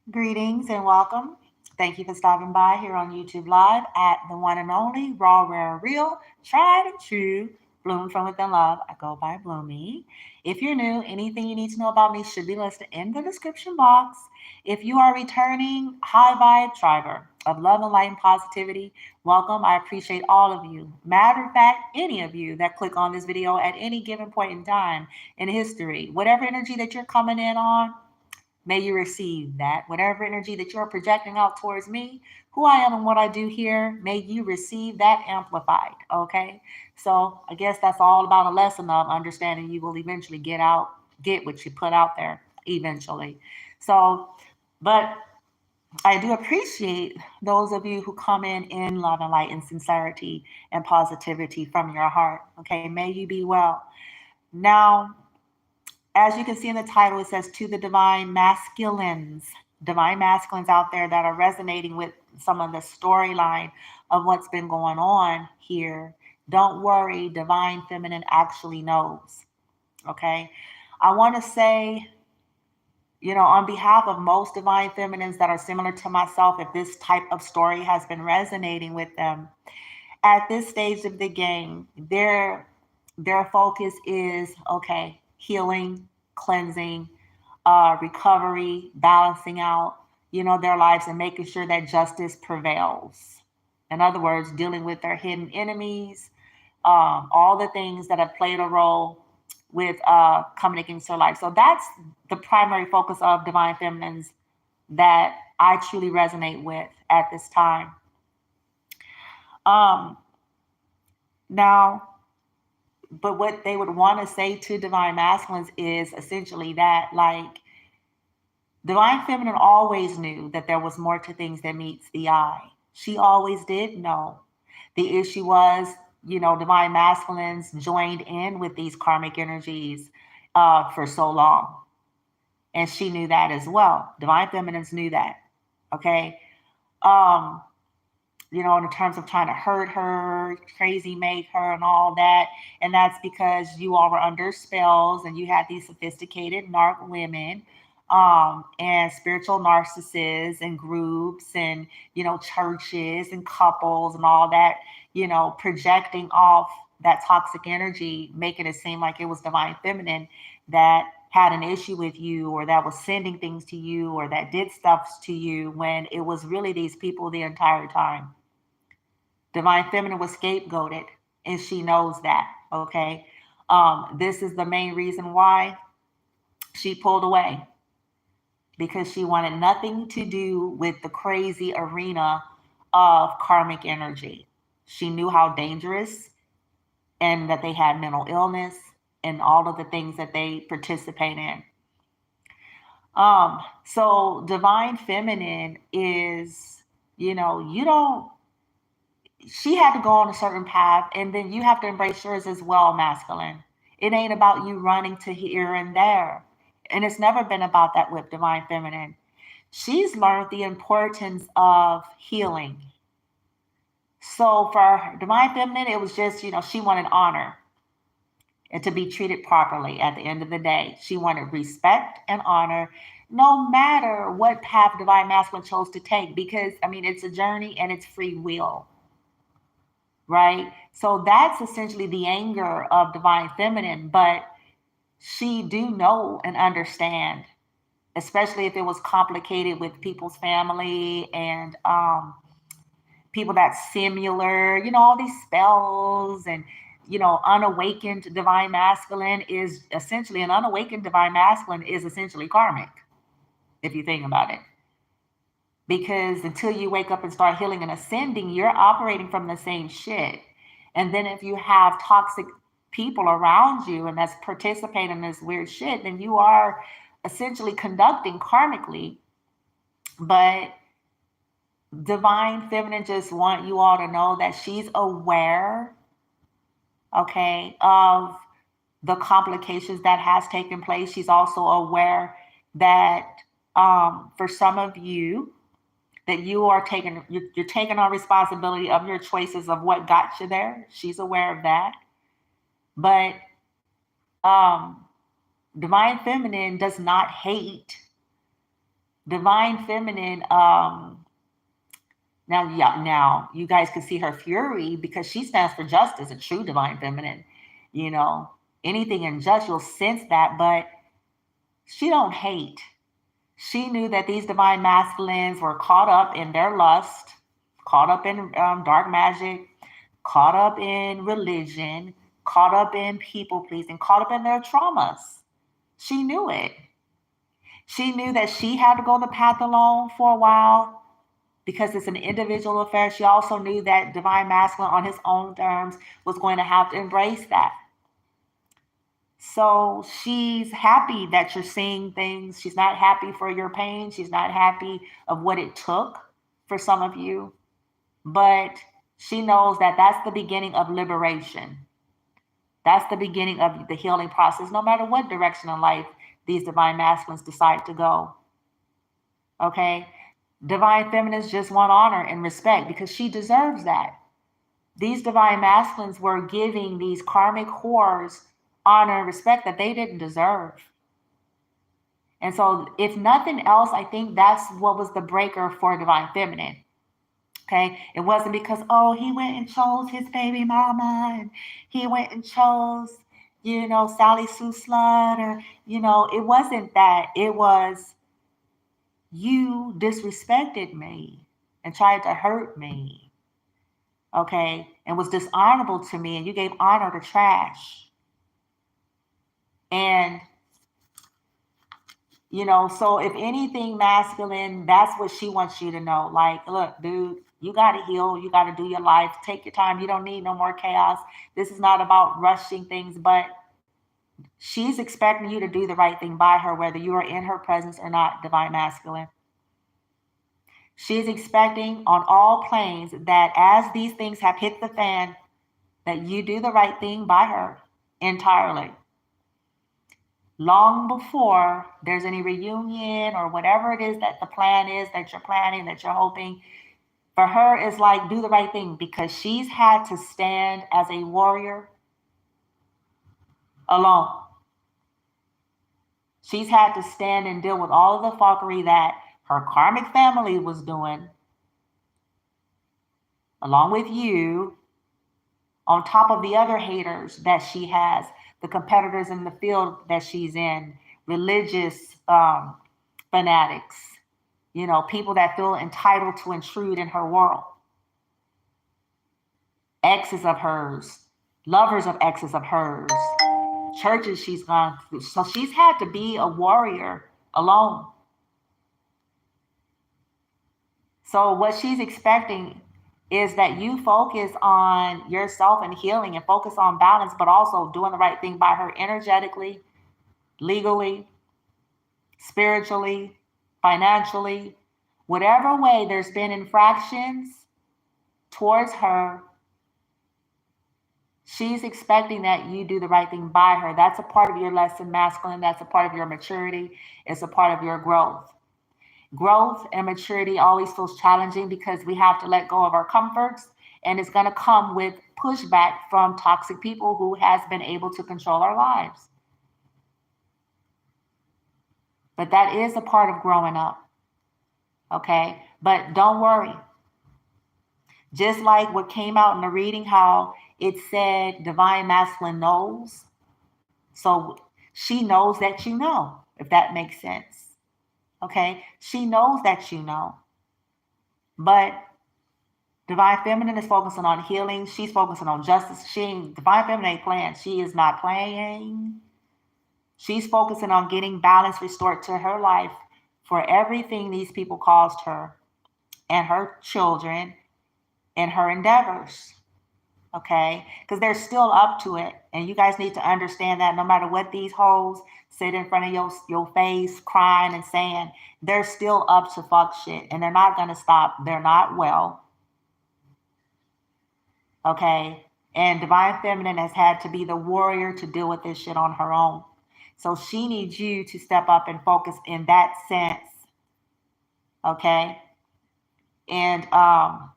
Greetings and welcome. Thank you for stopping by here on YouTube Live at the one and only Raw, Rare, Real, Tried and True, Bloom from Within Love. I go by Bloomy. If you're new, anything you need to know about me should be listed in the description box. If you are returning high vibe triber of love and light and positivity, welcome. I appreciate all of you. Matter of fact, any of you that click on this video at any given point in time in history, whatever energy that you're coming in on, may you receive that. Whatever energy that you're projecting out towards me, who I am and what I do here, may you receive that amplified. Okay. So I guess that's all about a lesson of understanding you will eventually get what you put out there eventually. So, but I do appreciate those of you who come in love and light and sincerity and positivity from your heart. Okay. May you be well. Now, as you can see in the title, it says to the divine masculines out there that are resonating with some of the storyline of what's been going on here. Don't worry, divine feminine actually knows. Okay. I want to say, on behalf of most divine feminines that are similar to myself, if this type of story has been resonating with them, at this stage of the game, their focus is okay, healing, cleansing, recovery, balancing out, their lives and making sure that justice prevails. In other words, dealing with their hidden enemies, all the things that have played a role with coming against their life. So that's the primary focus of divine feminines that I truly resonate with at this time. Um, Now, but what they would want to say to divine masculines is essentially that, like, divine feminine always knew that there was more to things than meets the eye. She always did know. The issue was, divine masculines joined in with these karmic energies for so long. And she knew that as well. Divine feminines knew that. Okay. Um, in terms of trying to hurt her, crazy make her, and all that. And that's because you all were under spells and you had these sophisticated narc women and spiritual narcissists and groups and, churches and couples and all that, projecting off that toxic energy, making it seem like it was divine feminine that had an issue with you or that was sending things to you or that did stuff to you when it was really these people the entire time. Divine feminine was scapegoated and she knows that. Okay. This is the main reason why she pulled away, because she wanted nothing to do with the crazy arena of karmic energy. She knew how dangerous and that they had mental illness and all of the things that they participate in. So divine feminine is, you don't, she had to go on a certain path, and then you have to embrace yours as well, masculine. It ain't about you running to here and there. And it's never been about that with divine feminine. She's learned the importance of healing. So for divine feminine, it was just, she wanted honor and to be treated properly at the end of the day. She wanted respect and honor, no matter what path divine masculine chose to take, because, it's a journey and it's free will. Right? So that's essentially the anger of divine feminine, but she do know and understand, especially if it was complicated with people's family and people that's similar, all these spells and, unawakened divine masculine is essentially an unawakened divine masculine is essentially karmic, if you think about it. Because until you wake up and start healing and ascending, you're operating from the same shit. And then if you have toxic people around you and that's participating in this weird shit, then you are essentially conducting karmically. But divine feminine just want you all to know that she's aware, okay, of the complications that has taken place. She's also aware that for some of you, that you're taking on responsibility of your choices of what got you there. She's aware of that. But divine feminine does not hate Divine feminine, now you guys can see her fury because she stands for justice, a true divine feminine. You know, anything unjust, you'll sense that, but she don't hate. She knew that these divine masculines were caught up in their lust, caught up in dark magic, caught up in religion, caught up in people pleasing, caught up in their traumas. She knew it. She knew that she had to go the path alone for a while because it's an individual affair. She also knew that divine masculine on his own terms was going to have to embrace that. So she's happy that you're seeing things. She's not happy for your pain. She's not happy of what it took for some of you. But she knows that that's the beginning of liberation. That's the beginning of the healing process, no matter what direction in life these divine masculines decide to go. Okay? Divine feminines just want honor and respect because she deserves that. These divine masculines were giving these karmic whores honor and respect that they didn't deserve. And so, if nothing else, I think that's what was the breaker for divine feminine. Okay, it wasn't because, oh, he went and chose his baby mama and he went and chose, Sally Sue Slut, or, it wasn't that. It was, you disrespected me and tried to hurt me, okay, and was dishonorable to me, and you gave honor to trash. And, so if anything, masculine, that's what she wants you to know. Like, look, dude, you got to heal. You got to do your life. Take your time. You don't need no more chaos. This is not about rushing things, but she's expecting you to do the right thing by her, whether you are in her presence or not, divine masculine. She's expecting on all planes that as these things have hit the fan, that you do the right thing by her entirely. Long before there's any reunion or whatever it is that the plan is that you're planning, that you're hoping, for her is like, do the right thing, because she's had to stand as a warrior alone. She's had to stand and deal with all of the fuckery that her karmic family was doing, along with you, on top of the other haters that she has, the competitors in the field that she's in, religious fanatics, people that feel entitled to intrude in her world, exes of hers, lovers of exes of hers, churches she's gone through. So she's had to be a warrior alone. So what she's expecting is that you focus on yourself and healing and focus on balance, but also doing the right thing by her energetically, legally, spiritually, financially, whatever way there's been infractions towards her. She's expecting that you do the right thing by her. That's a part of your lesson, masculine. That's a part of your maturity. It's a part of your growth. Growth and maturity always feels challenging because we have to let go of our comforts, and it's going to come with pushback from toxic people who has been able to control our lives. But that is a part of growing up. Okay? But don't worry. Just like what came out in the reading, how it said divine masculine knows. So she knows that you know, if that makes sense. Okay? She knows that you know. But divine feminine is focusing on healing. She's focusing on justice. Divine feminine ain't playing. She is not playing. She's focusing on getting balance restored to her life for everything these people caused her and her children and her endeavors. Okay? Because they're still up to it. And you guys need to understand that no matter what these hoes sit in front of your face crying and saying, they're still up to fuck shit. And they're not going to stop. They're not well. Okay? And divine feminine has had to be the warrior to deal with this shit on her own. So she needs you to step up and focus in that sense. Okay? And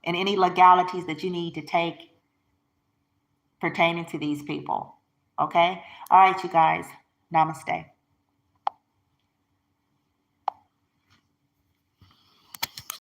any legalities that you need to take pertaining to these people. Okay? All right, you guys. Namaste.